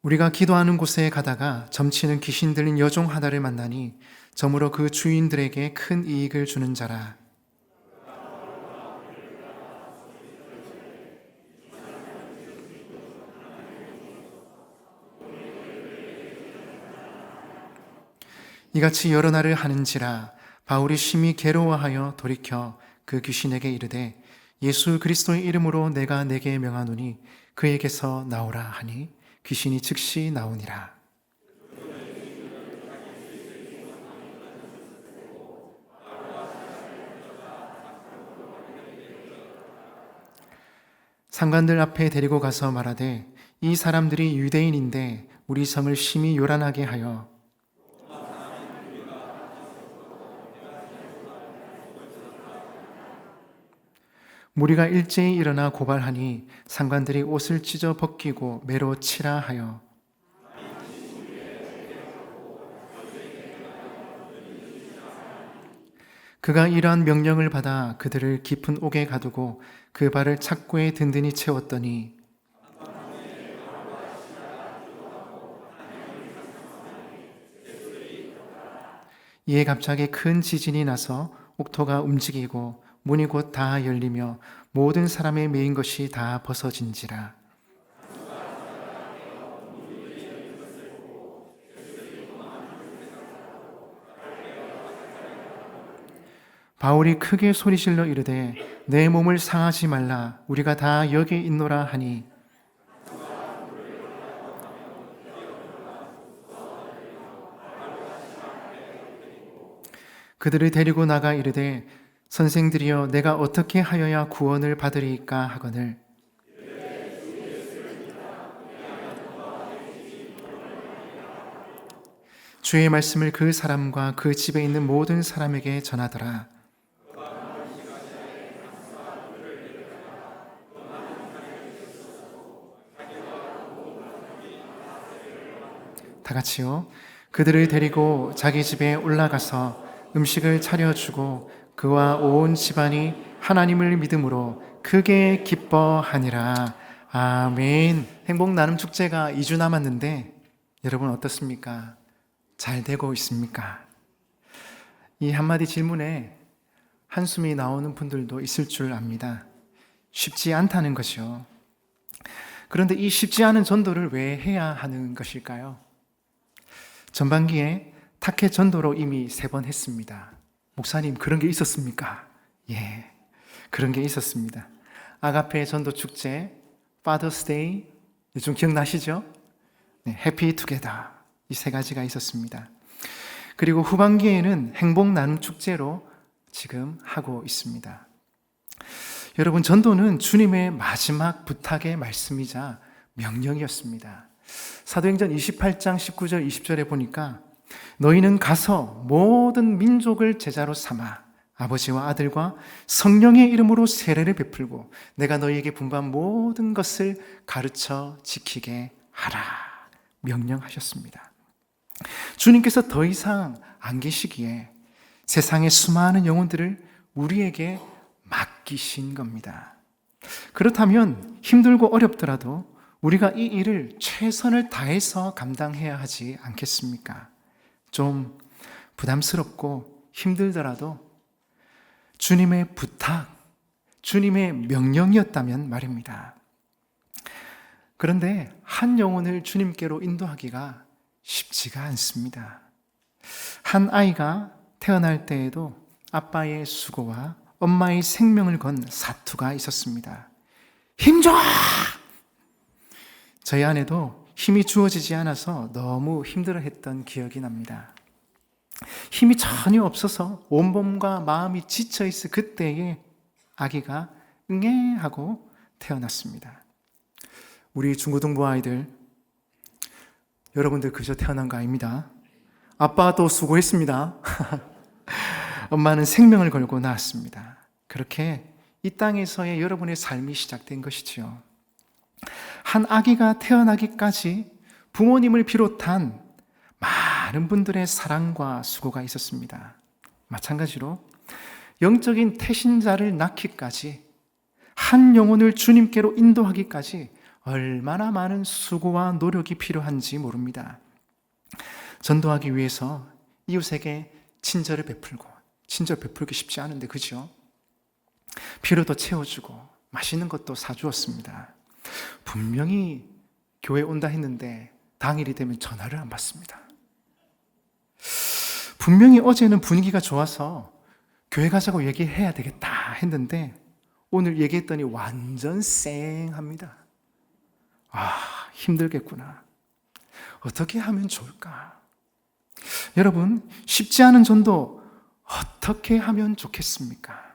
우리가 기도하는 곳에 가다가 점치는 귀신 들린 여종 하나를 만나니 저물어 그 주인들에게 큰 이익을 주는 자라. 이같이 여러 날을 하는지라 바울이 심히 괴로워하여 돌이켜 그 귀신에게 이르되 예수 그리스도의 이름으로 내가 내게 명하노니 그에게서 나오라 하니 귀신이 즉시 나오니라. 상관들 앞에 데리고 가서 말하되 이 사람들이 유대인인데 우리 성을 심히 요란하게 하여 무리가 일제히 일어나 고발하니 상관들이 옷을 찢어 벗기고 매로 치라 하여 그가 이러한 명령을 받아 그들을 깊은 옥에 가두고 그 발을 착고에 든든히 채웠더니 이에 갑자기 큰 지진이 나서 옥토가 움직이고 문이 곧 다 열리며 모든 사람의 메인 것이 다 벗어진지라. 바울이 크게 소리질러 이르되 내 몸을 상하지 말라 우리가 다 여기 있노라 하니 그들을 데리고 나가 이르되 선생들이여 내가 어떻게 하여야 구원을 받으리이까 하거늘 주의 말씀을 그 사람과 그 집에 있는 모든 사람에게 전하더라. 다 같이요. 그들을 데리고 자기 집에 올라가서 음식을 차려주고 그와 온 집안이 하나님을 믿음으로 크게 기뻐하니라. 아멘. 행복 나눔 축제가 2주 남았는데 여러분 어떻습니까? 잘 되고 있습니까? 이 한마디 질문에 한숨이 나오는 분들도 있을 줄 압니다. 쉽지 않다는 것이요. 그런데 이 쉽지 않은 전도를 왜 해야 하는 것일까요? 전반기에 타케 전도로 이미 3번 했습니다. 목사님, 그런 게 있었습니까? 예, 그런 게 있었습니다. 아가페 전도 축제, Father's Day, 좀 기억나시죠? 네, 해피 투게더, 이 3가지가 있었습니다. 그리고 후반기에는 행복 나눔 축제로 지금 하고 있습니다. 여러분, 전도는 주님의 마지막 부탁의 말씀이자 명령이었습니다. 사도행전 28장 19절 20절에 보니까 너희는 가서 모든 민족을 제자로 삼아 아버지와 아들과 성령의 이름으로 세례를 베풀고 내가 너희에게 분부한 모든 것을 가르쳐 지키게 하라 명령하셨습니다. 주님께서 더 이상 안 계시기에 세상의 수많은 영혼들을 우리에게 맡기신 겁니다. 그렇다면 힘들고 어렵더라도 우리가 이 일을 최선을 다해서 감당해야 하지 않겠습니까? 좀 부담스럽고 힘들더라도 주님의 부탁, 주님의 명령이었다면 말입니다. 그런데 한 영혼을 주님께로 인도하기가 쉽지가 않습니다. 한 아이가 태어날 때에도 아빠의 수고와 엄마의 생명을 건 사투가 있었습니다. 힘줘! 저희 아내도 힘이 주어지지 않아서 너무 힘들어했던 기억이 납니다. 힘이 전혀 없어서 온몸과 마음이 지쳐있을 그때에 아기가 응애 하고 태어났습니다. 우리 중고등부 아이들, 여러분들 그저 태어난 거 아닙니다. 아빠도 수고했습니다. 엄마는 생명을 걸고 낳았습니다. 그렇게 이 땅에서의 여러분의 삶이 시작된 것이지요. 한 아기가 태어나기까지 부모님을 비롯한 많은 분들의 사랑과 수고가 있었습니다. 마찬가지로 영적인 태신자를 낳기까지 한 영혼을 주님께로 인도하기까지 얼마나 많은 수고와 노력이 필요한지 모릅니다. 전도하기 위해서 이웃에게 친절을 베풀고, 친절 베풀기 쉽지 않은데, 그죠? 필요도 채워주고 맛있는 것도 사주었습니다. 분명히 교회 온다 했는데 당일이 되면 전화를 안 받습니다. 분명히 어제는 분위기가 좋아서 교회 가자고 얘기해야 되겠다 했는데 오늘 얘기했더니 완전 쌩합니다. 힘들겠구나. 어떻게 하면 좋을까? 여러분, 쉽지 않은 전도 어떻게 하면 좋겠습니까?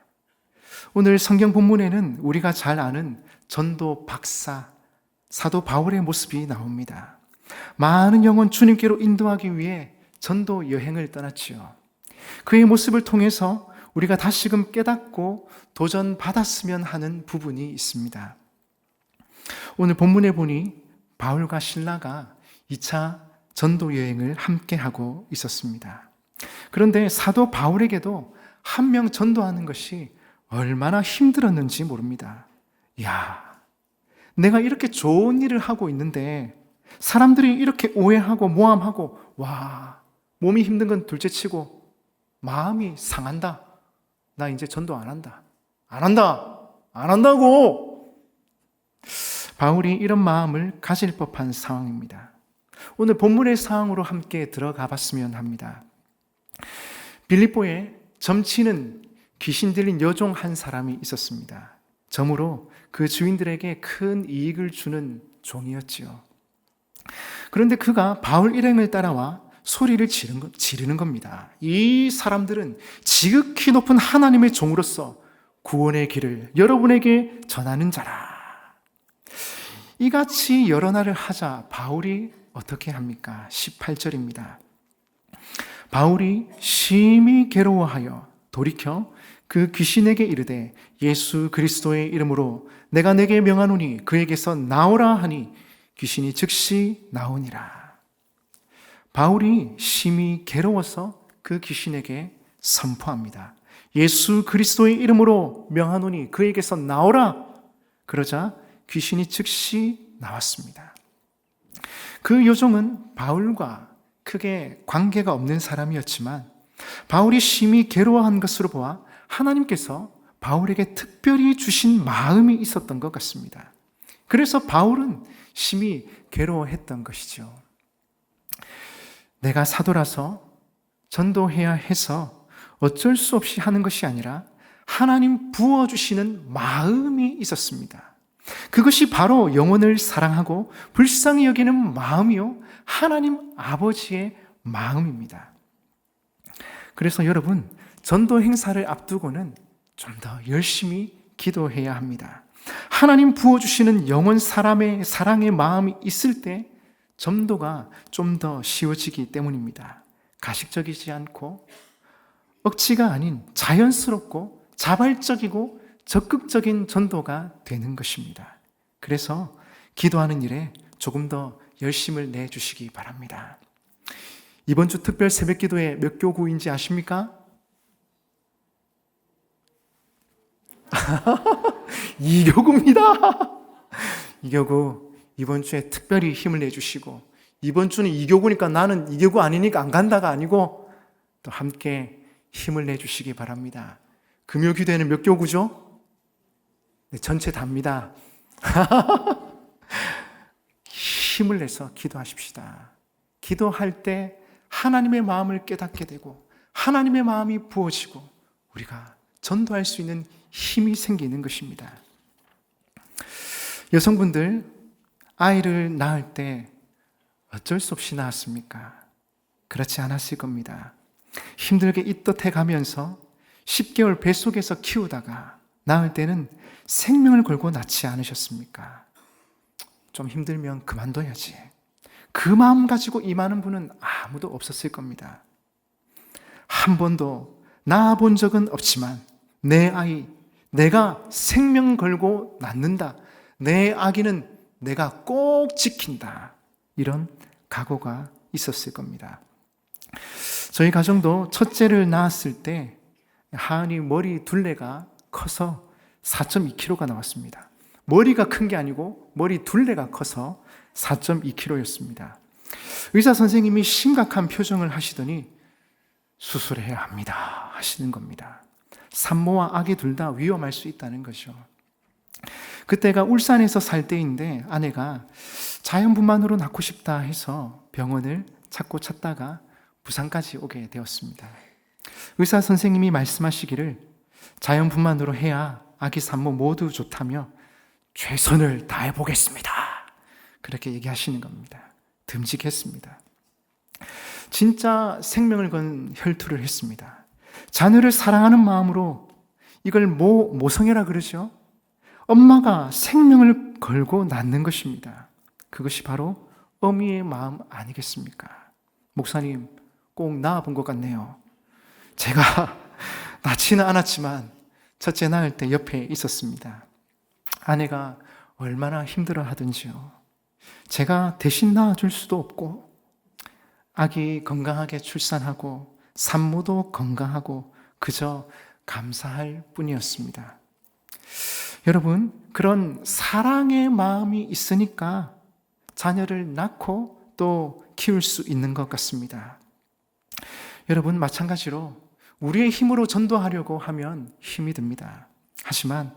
오늘 성경 본문에는 우리가 잘 아는 전도 박사 사도 바울의 모습이 나옵니다. 많은 영혼 주님께로 인도하기 위해 전도 여행을 떠났지요. 그의 모습을 통해서 우리가 다시금 깨닫고 도전받았으면 하는 부분이 있습니다. 오늘 본문에 보니 바울과 실라가 2차 전도 여행을 함께 하고 있었습니다. 그런데 사도 바울에게도 한 명 전도하는 것이 얼마나 힘들었는지 모릅니다. 내가 이렇게 좋은 일을 하고 있는데 사람들이 이렇게 오해하고 모함하고, 몸이 힘든 건 둘째치고 마음이 상한다. 나 이제 전도 안 한다. 안 한다고! 바울이 이런 마음을 가질 법한 상황입니다. 오늘 본문의 상황으로 함께 들어가 봤으면 합니다. 빌립보에 점치는 귀신 들린 여종 한 사람이 있었습니다. 점으로 그 주인들에게 큰 이익을 주는 종이었지요. 그런데 그가 바울 일행을 따라와 소리를 지르는 겁니다. 이 사람들은 지극히 높은 하나님의 종으로서 구원의 길을 여러분에게 전하는 자라. 이같이 여러 날을 하자 바울이 어떻게 합니까? 18절입니다. 바울이 심히 괴로워하여 돌이켜 그 귀신에게 이르되 예수 그리스도의 이름으로 내가 내게 명하노니 그에게서 나오라 하니 귀신이 즉시 나오니라. 바울이 심히 괴로워서 그 귀신에게 선포합니다. 예수 그리스도의 이름으로 명하노니 그에게서 나오라. 그러자 귀신이 즉시 나왔습니다. 그 요종은 바울과 크게 관계가 없는 사람이었지만 바울이 심히 괴로워한 것으로 보아 하나님께서 바울에게 특별히 주신 마음이 있었던 것 같습니다. 그래서 바울은 심히 괴로워했던 것이죠. 내가 사도라서 전도해야 해서 어쩔 수 없이 하는 것이 아니라 하나님 부어주시는 마음이 있었습니다. 그것이 바로 영혼을 사랑하고 불쌍히 여기는 마음이요, 하나님 아버지의 마음입니다. 그래서 여러분, 전도 행사를 앞두고는 좀 더 열심히 기도해야 합니다. 하나님 부어주시는 영혼 사람의 사랑의 마음이 있을 때 전도가 좀 더 쉬워지기 때문입니다. 가식적이지 않고 억지가 아닌 자연스럽고 자발적이고 적극적인 전도가 되는 것입니다. 그래서 기도하는 일에 조금 더 열심을 내주시기 바랍니다. 이번 주 특별 새벽 기도에 몇 교구인지 아십니까? 2교구입니다. 2교구 이번 주에 특별히 힘을 내주시고, 이번 주는 2교구니까 나는 2교구 아니니까 안 간다가 아니고 또 함께 힘을 내주시기 바랍니다. 금요기도에는 몇 교구죠? 네, 전체 답니다. 힘을 내서 기도하십시다. 기도할 때 하나님의 마음을 깨닫게 되고 하나님의 마음이 부어지고 우리가 전도할 수 있는 힘이 생기는 것입니다. 여성분들, 아이를 낳을 때 어쩔 수 없이 낳았습니까? 그렇지 않았을 겁니다. 힘들게 잇떳해 가면서 10개월 뱃속에서 키우다가 낳을 때는 생명을 걸고 낳지 않으셨습니까? 좀 힘들면 그만둬야지. 그 마음 가지고 임하는 분은 아무도 없었을 겁니다. 한 번도 낳아본 적은 없지만 내 아이, 내가 생명 걸고 낳는다. 내 아기는 내가 꼭 지킨다. 이런 각오가 있었을 겁니다. 저희 가정도 첫째를 낳았을 때 하은이 머리 둘레가 커서 4.2kg가 나왔습니다. 머리가 큰 게 아니고 머리 둘레가 커서 4.2kg였습니다. 의사 선생님이 심각한 표정을 하시더니 수술해야 합니다 하시는 겁니다. 산모와 아기 둘 다 위험할 수 있다는 거죠. 그때가 울산에서 살 때인데 아내가 자연분만으로 낳고 싶다 해서 병원을 찾다가 부산까지 오게 되었습니다. 의사 선생님이 말씀하시기를 자연분만으로 해야 아기 산모 모두 좋다며 최선을 다해 보겠습니다 그렇게 얘기하시는 겁니다. 듬직했습니다. 진짜 생명을 건 혈투를 했습니다. 자녀를 사랑하는 마음으로, 이걸 모성애라 그러죠. 엄마가 생명을 걸고 낳는 것입니다. 그것이 바로 어미의 마음 아니겠습니까? 목사님, 꼭 낳아본 것 같네요. 제가 낳지는 않았지만 첫째 낳을 때 옆에 있었습니다. 아내가 얼마나 힘들어 하든지요. 제가 대신 낳아줄 수도 없고, 아기 건강하게 출산하고 산모도 건강하고 그저 감사할 뿐이었습니다. 여러분, 그런 사랑의 마음이 있으니까 자녀를 낳고 또 키울 수 있는 것 같습니다. 여러분, 마찬가지로 우리의 힘으로 전도하려고 하면 힘이 듭니다. 하지만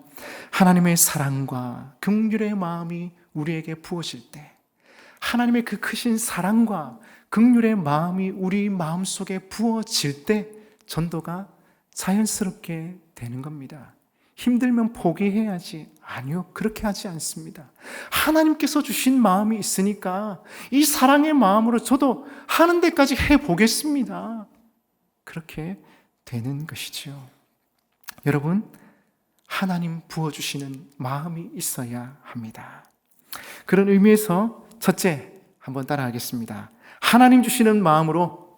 하나님의 사랑과 긍휼의 마음이 우리에게 부어질 때, 하나님의 그 크신 사랑과 긍휼의 마음이 우리 마음속에 부어질 때 전도가 자연스럽게 되는 겁니다. 힘들면 포기해야지. 아니요, 그렇게 하지 않습니다. 하나님께서 주신 마음이 있으니까 이 사랑의 마음으로 저도 하는 데까지 해보겠습니다. 그렇게 되는 것이죠. 여러분, 하나님 부어주시는 마음이 있어야 합니다. 그런 의미에서 첫째, 한번 따라하겠습니다. 하나님 주시는 마음으로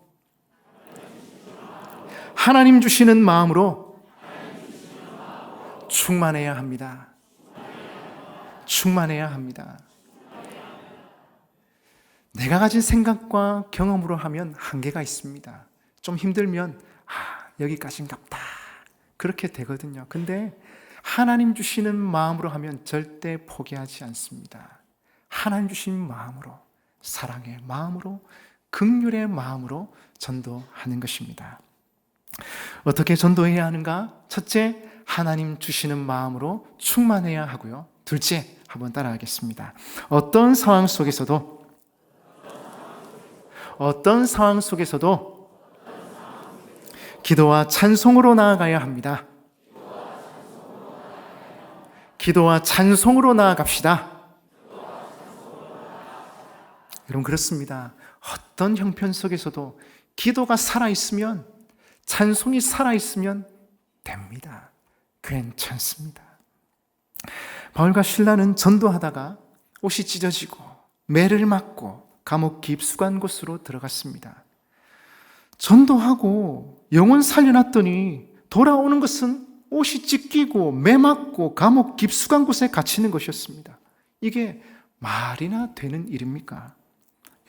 충만해야 합니다. 충만해야 합니다. 내가 가진 생각과 경험으로 하면 한계가 있습니다. 좀 힘들면 여기까지인갑다 그렇게 되거든요. 근데 하나님 주시는 마음으로 하면 절대 포기하지 않습니다. 하나님 주신 마음으로, 사랑의 마음으로, 긍휼의 마음으로 전도하는 것입니다. 어떻게 전도해야 하는가? 첫째, 하나님 주시는 마음으로 충만해야 하고요. 둘째, 한번 따라하겠습니다. 어떤 상황 속에서도 기도와 찬송으로 나아가야 합니다. 기도와 찬송으로 나아갑시다. 여러분, 그렇습니다. 어떤 형편 속에서도 기도가 살아있으면, 찬송이 살아있으면 됩니다. 괜찮습니다. 바울과 실라는 전도하다가 옷이 찢어지고 매를 맞고 감옥 깊숙한 곳으로 들어갔습니다. 전도하고 영혼 살려놨더니 돌아오는 것은 옷이 찢기고 매 맞고 감옥 깊숙한 곳에 갇히는 것이었습니다. 이게 말이나 되는 일입니까?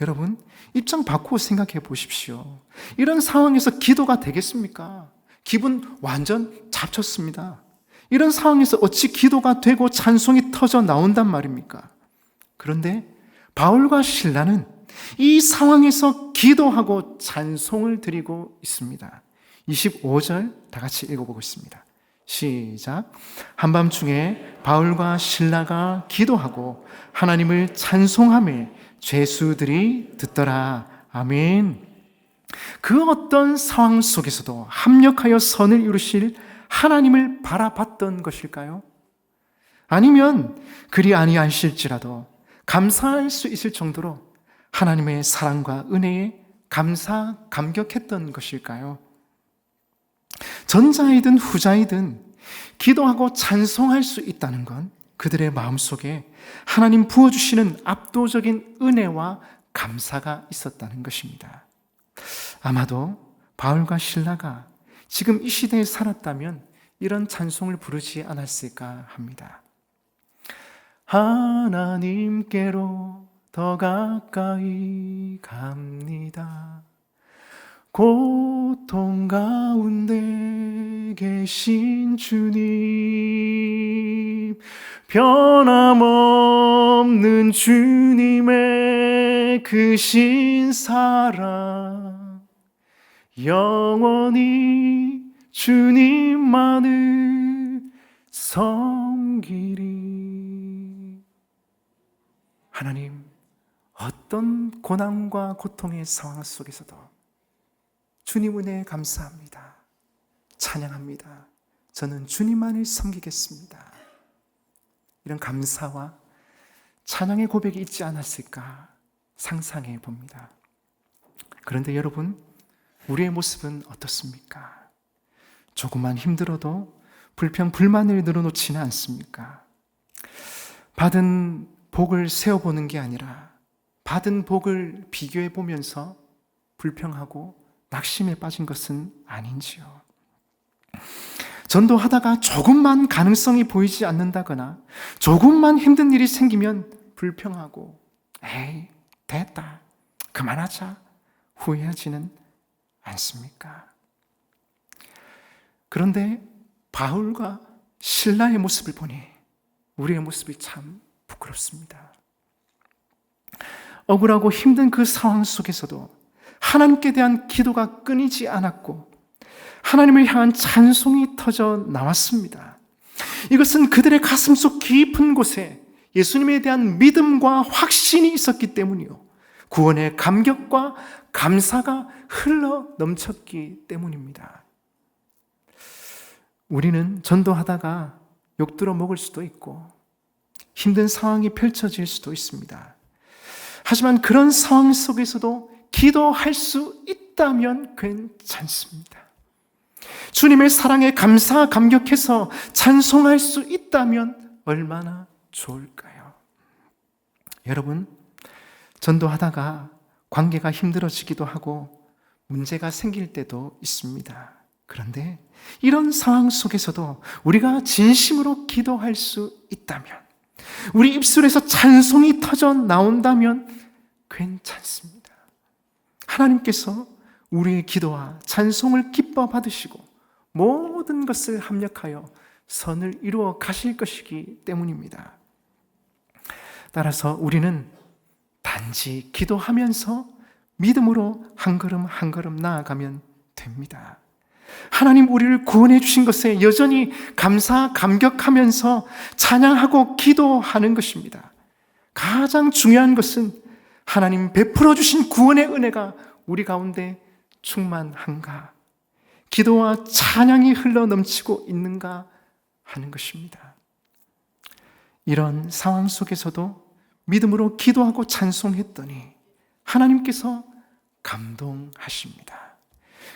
여러분, 입장 바꾸고 생각해 보십시오. 이런 상황에서 기도가 되겠습니까? 기분 완전 잡쳤습니다. 이런 상황에서 어찌 기도가 되고 찬송이 터져 나온단 말입니까? 그런데 바울과 실라는 이 상황에서 기도하고 찬송을 드리고 있습니다. 25절 다 같이 읽어보겠습니다. 시작. 한밤중에 바울과 실라가 기도하고 하나님을 찬송하며 죄수들이 듣더라. 아멘. 그 어떤 상황 속에서도 합력하여 선을 이루실 하나님을 바라봤던 것일까요? 아니면 그리 아니하실지라도 감사할 수 있을 정도로 하나님의 사랑과 은혜에 감격했던 것일까요? 전자이든 후자이든 기도하고 찬송할 수 있다는 건 그들의 마음속에 하나님 부어주시는 압도적인 은혜와 감사가 있었다는 것입니다. 아마도 바울과 실라가 지금 이 시대에 살았다면 이런 찬송을 부르지 않았을까 합니다. 하나님께로 더 가까이 갑니다. 고통 가운데 계신 주님, 변함없는 주님의 크신 사랑, 영원히 주님만을 섬기리. 하나님, 어떤 고난과 고통의 상황 속에서도 주님 은혜에 감사합니다. 찬양합니다. 저는 주님만을 섬기겠습니다. 이런 감사와 찬양의 고백이 있지 않았을까 상상해 봅니다. 그런데 여러분, 우리의 모습은 어떻습니까? 조금만 힘들어도 불평, 불만을 늘어놓지는 않습니까? 받은 복을 세어보는 게 아니라 받은 복을 비교해 보면서 불평하고 낙심에 빠진 것은 아닌지요. 전도하다가 조금만 가능성이 보이지 않는다거나 조금만 힘든 일이 생기면 불평하고 에이, 됐다, 그만하자 후회하지는 않습니까? 그런데 바울과 실라의 모습을 보니 우리의 모습이 참 부끄럽습니다. 억울하고 힘든 그 상황 속에서도 하나님께 대한 기도가 끊이지 않았고 하나님을 향한 찬송이 터져 나왔습니다. 이것은 그들의 가슴속 깊은 곳에 예수님에 대한 믿음과 확신이 있었기 때문이요, 구원의 감격과 감사가 흘러 넘쳤기 때문입니다. 우리는 전도하다가 욕들어 먹을 수도 있고 힘든 상황이 펼쳐질 수도 있습니다. 하지만 그런 상황 속에서도 기도할 수 있다면 괜찮습니다. 주님의 사랑에 감사, 감격해서 찬송할 수 있다면 얼마나 좋을까요? 여러분, 전도하다가 관계가 힘들어지기도 하고 문제가 생길 때도 있습니다. 그런데 이런 상황 속에서도 우리가 진심으로 기도할 수 있다면, 우리 입술에서 찬송이 터져 나온다면 괜찮습니다. 하나님께서 우리의 기도와 찬송을 기뻐 받으시고 모든 것을 합력하여 선을 이루어 가실 것이기 때문입니다. 따라서 우리는 단지 기도하면서 믿음으로 한 걸음 한 걸음 나아가면 됩니다. 하나님 우리를 구원해 주신 것에 여전히 감사, 감격하면서 찬양하고 기도하는 것입니다. 가장 중요한 것은 하나님 베풀어 주신 구원의 은혜가 우리 가운데 충만한가, 기도와 찬양이 흘러 넘치고 있는가 하는 것입니다. 이런 상황 속에서도 믿음으로 기도하고 찬송했더니 하나님께서 감동하십니다.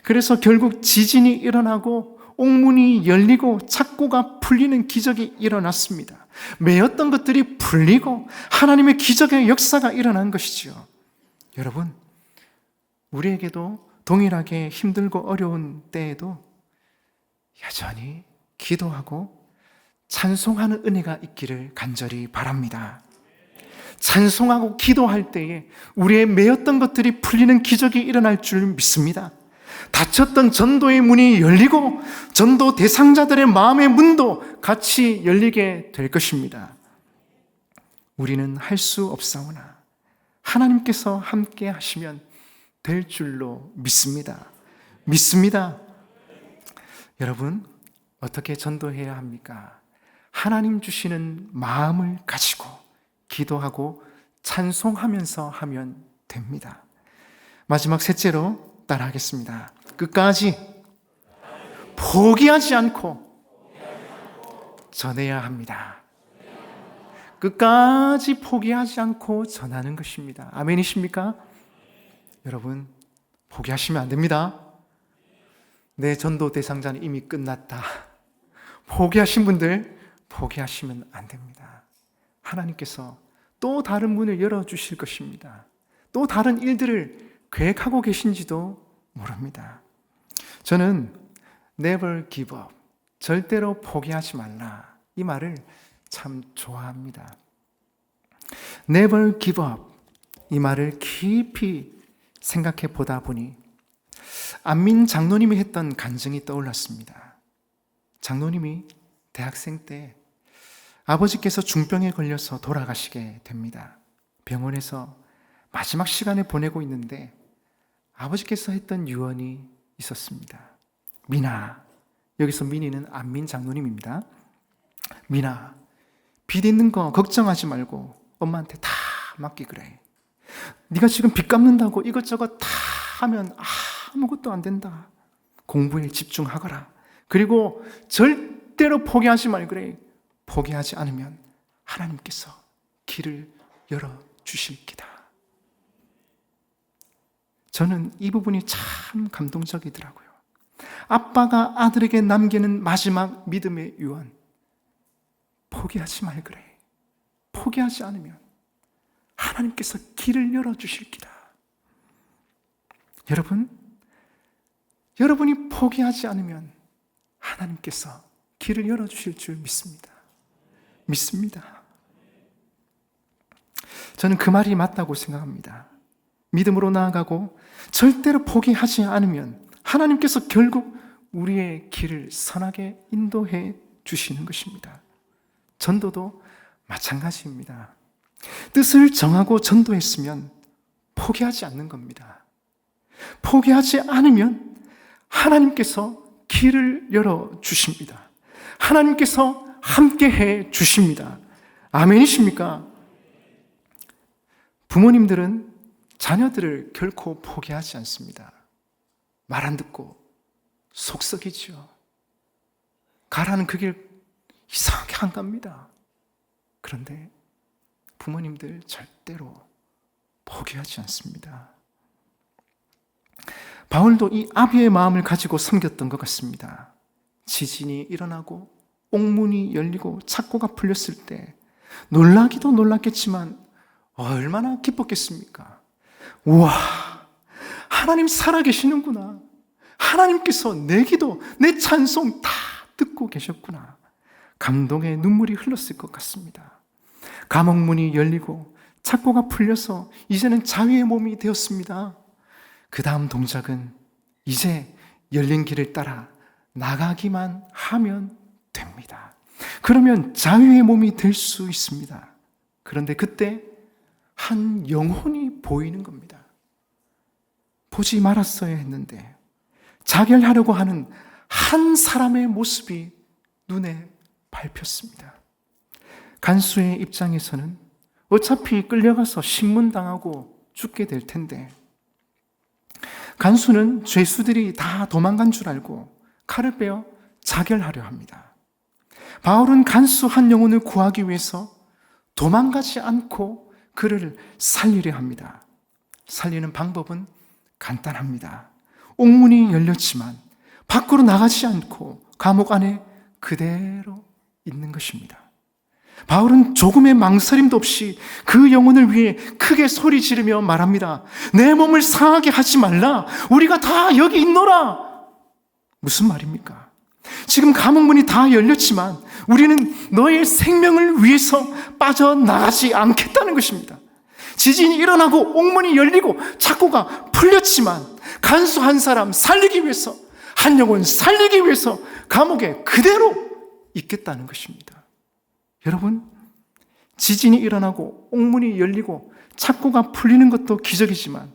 그래서 결국 지진이 일어나고 옥문이 열리고 착고가 풀리는 기적이 일어났습니다. 매였던 것들이 풀리고 하나님의 기적의 역사가 일어난 것이지요. 여러분, 우리에게도 동일하게 힘들고 어려운 때에도 여전히 기도하고 찬송하는 은혜가 있기를 간절히 바랍니다. 찬송하고 기도할 때에 우리의 매였던 것들이 풀리는 기적이 일어날 줄 믿습니다. 닫혔던 전도의 문이 열리고 전도 대상자들의 마음의 문도 같이 열리게 될 것입니다. 우리는 할 수 없사오나 하나님께서 함께 하시면 될 줄로 믿습니다. 믿습니다. 여러분, 어떻게 전도해야 합니까? 하나님 주시는 마음을 가지고 기도하고 찬송하면서 하면 됩니다. 마지막 셋째로 따라하겠습니다. 끝까지 포기하지 않고 전해야 합니다. 끝까지 포기하지 않고 전하는 것입니다. 아멘이십니까? 여러분, 포기하시면 안 됩니다. 내 전도 대상자는 이미 끝났다. 포기하신 분들 포기하시면 안 됩니다. 하나님께서 또 다른 문을 열어주실 것입니다. 또 다른 일들을 계획하고 계신지도 모릅니다. 저는 never give up, 절대로 포기하지 말라, 이 말을 참 좋아합니다. never give up, 이 말을 깊이 생각해 보다 보니 안민 장로님이 했던 간증이 떠올랐습니다. 장로님이 대학생 때 아버지께서 중병에 걸려서 돌아가시게 됩니다. 병원에서 마지막 시간에 보내고 있는데 아버지께서 했던 유언이 있었습니다. 민아, 여기서 민이는 안민 장로님입니다. 민아, 빚 있는 거 걱정하지 말고 엄마한테 다 맡기 그래. 네가 지금 빚 갚는다고 이것저것 다 하면 아무것도 안 된다. 공부에 집중하거라. 그리고 절대로 포기하지 말고 그래. 포기하지 않으면 하나님께서 길을 열어주실 기다. 저는 이 부분이 참 감동적이더라고요. 아빠가 아들에게 남기는 마지막 믿음의 유언. 포기하지 말 그래. 포기하지 않으면 하나님께서 길을 열어주실 기다. 여러분이 포기하지 않으면 하나님께서 길을 열어주실 줄 믿습니다. 저는 그 말이 맞다고 생각합니다. 믿음으로 나아가고 절대로 포기하지 않으면 하나님께서 결국 우리의 길을 선하게 인도해 주시는 것입니다. 전도도 마찬가지입니다. 뜻을 정하고 전도했으면 포기하지 않는 겁니다. 포기하지 않으면 하나님께서 길을 열어주십니다. 하나님께서 함께해 주십니다. 아멘이십니까? 부모님들은 자녀들을 결코 포기하지 않습니다. 말 안 듣고 속 썩이죠. 가라는 그 길 이상하게 안 갑니다. 그런데 부모님들 절대로 포기하지 않습니다. 바울도 이 아비의 마음을 가지고 섬겼던 것 같습니다. 지진이 일어나고 옥문이 열리고 착고가 풀렸을 때 놀라기도 놀랐겠지만 얼마나 기뻤겠습니까? 우와, 하나님 살아계시는구나. 하나님께서 내 기도, 내 찬송 다 듣고 계셨구나. 감동의 눈물이 흘렀을 것 같습니다. 감옥문이 열리고 착고가 풀려서 이제는 자유의 몸이 되었습니다. 그 다음 동작은 이제 열린 길을 따라 나가기만 하면 됩니다. 그러면 자유의 몸이 될 수 있습니다. 그런데 그때 한 영혼이 보이는 겁니다. 보지 말았어야 했는데 자결하려고 하는 한 사람의 모습이 눈에 밟혔습니다. 간수의 입장에서는 어차피 끌려가서 신문당하고 죽게 될 텐데 간수는 죄수들이 다 도망간 줄 알고 칼을 빼어 자결하려 합니다. 바울은 간수 한 영혼을 구하기 위해서 도망가지 않고 그를 살리려 합니다. 살리는 방법은 간단합니다. 옥문이 열렸지만 밖으로 나가지 않고 감옥 안에 그대로 있는 것입니다. 바울은 조금의 망설임도 없이 그 영혼을 위해 크게 소리 지르며 말합니다. 내 몸을 상하게 하지 말라. 우리가 다 여기 있노라. 무슨 말입니까? 지금 감옥문이 다 열렸지만 우리는 너의 생명을 위해서 빠져나가지 않겠다는 것입니다. 지진이 일어나고 옥문이 열리고 착고가 풀렸지만 간수 한 사람 살리기 위해서, 한 영혼 살리기 위해서 감옥에 그대로 있겠다는 것입니다. 여러분, 지진이 일어나고 옥문이 열리고 착고가 풀리는 것도 기적이지만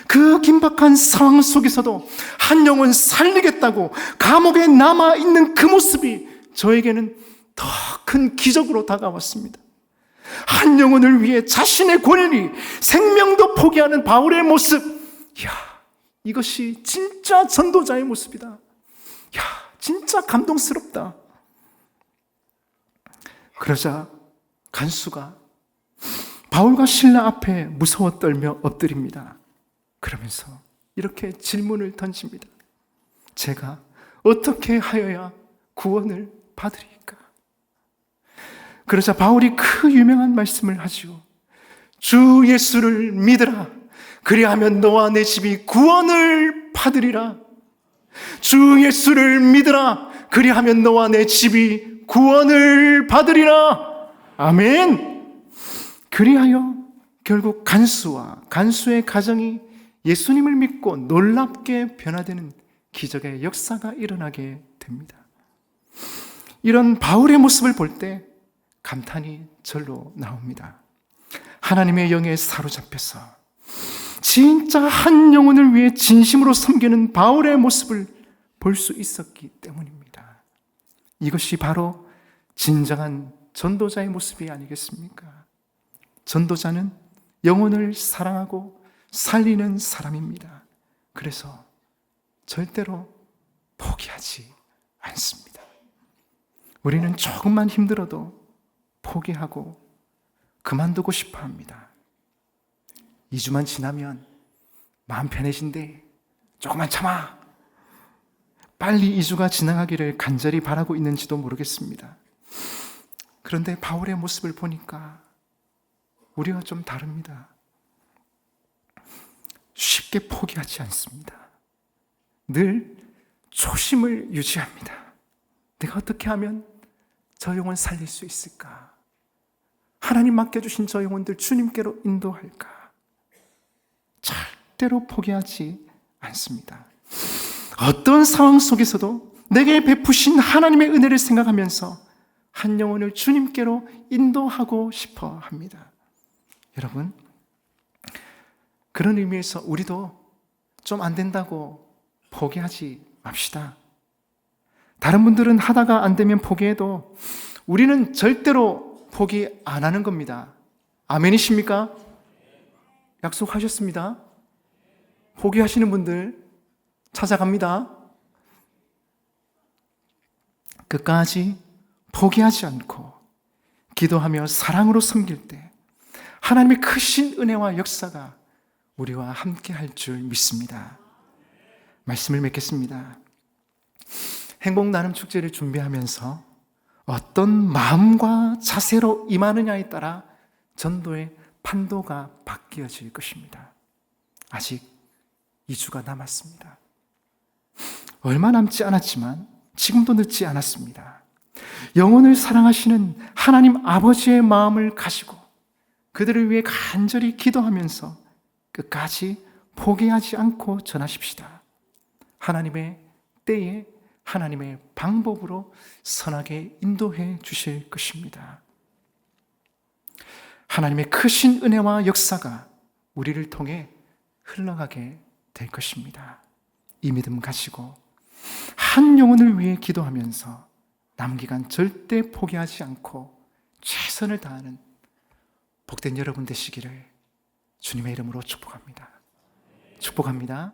그 긴박한 상황 속에서도 한 영혼 살리겠다고 감옥에 남아있는 그 모습이 저에게는 더 큰 기적으로 다가왔습니다. 한 영혼을 위해 자신의 권리, 생명도 포기하는 바울의 모습, 이야, 이것이 진짜 전도자의 모습이다. 이야, 진짜 감동스럽다. 그러자 간수가 바울과 실라 앞에 무서워 떨며 엎드립니다. 그러면서 이렇게 질문을 던집니다. 제가 어떻게 하여야 구원을 받으리까? 그러자 바울이 그 유명한 말씀을 하죠. 주 예수를 믿으라. 그리하면 너와 내 집이 구원을 받으리라. 주 예수를 믿으라. 그리하면 너와 내 집이 구원을 받으리라. 아멘. 그리하여 결국 간수와 간수의 가정이 예수님을 믿고 놀랍게 변화되는 기적의 역사가 일어나게 됩니다. 이런 바울의 모습을 볼 때 감탄이 절로 나옵니다. 하나님의 영에 사로잡혀서 진짜 한 영혼을 위해 진심으로 섬기는 바울의 모습을 볼 수 있었기 때문입니다. 이것이 바로 진정한 전도자의 모습이 아니겠습니까? 전도자는 영혼을 사랑하고 살리는 사람입니다. 그래서 절대로 포기하지 않습니다. 우리는 조금만 힘들어도 포기하고 그만두고 싶어 합니다. 2주만 지나면 마음 편해진대. 조금만 참아. 빨리 2주가 지나가기를 간절히 바라고 있는지도 모르겠습니다. 그런데 바울의 모습을 보니까 우리와 좀 다릅니다. 쉽게 포기하지 않습니다. 늘 초심을 유지합니다. 내가 어떻게 하면 저 영혼 살릴 수 있을까? 하나님 맡겨주신 저 영혼들 주님께로 인도할까? 절대로 포기하지 않습니다. 어떤 상황 속에서도 내게 베푸신 하나님의 은혜를 생각하면서 한 영혼을 주님께로 인도하고 싶어 합니다. 여러분, 그런 의미에서 우리도 좀 안 된다고 포기하지 맙시다. 다른 분들은 하다가 안 되면 포기해도 우리는 절대로 포기 안 하는 겁니다. 아멘이십니까? 약속하셨습니다. 포기하시는 분들 찾아갑니다. 끝까지 포기하지 않고 기도하며 사랑으로 섬길 때 하나님의 크신 은혜와 역사가 우리와 함께 할 줄 믿습니다. 말씀을 맺겠습니다. 행복 나눔 축제를 준비하면서 어떤 마음과 자세로 임하느냐에 따라 전도의 판도가 바뀌어질 것입니다. 아직 2주가 남았습니다. 얼마 남지 않았지만 지금도 늦지 않았습니다. 영혼을 사랑하시는 하나님 아버지의 마음을 가지고 그들을 위해 간절히 기도하면서 끝까지 포기하지 않고 전하십시다. 하나님의 때에 하나님의 방법으로 선하게 인도해 주실 것입니다. 하나님의 크신 은혜와 역사가 우리를 통해 흘러가게 될 것입니다. 이 믿음 가지고 한 영혼을 위해 기도하면서 남은 기간 절대 포기하지 않고 최선을 다하는 복된 여러분 되시기를 주님의 이름으로 축복합니다. 축복합니다.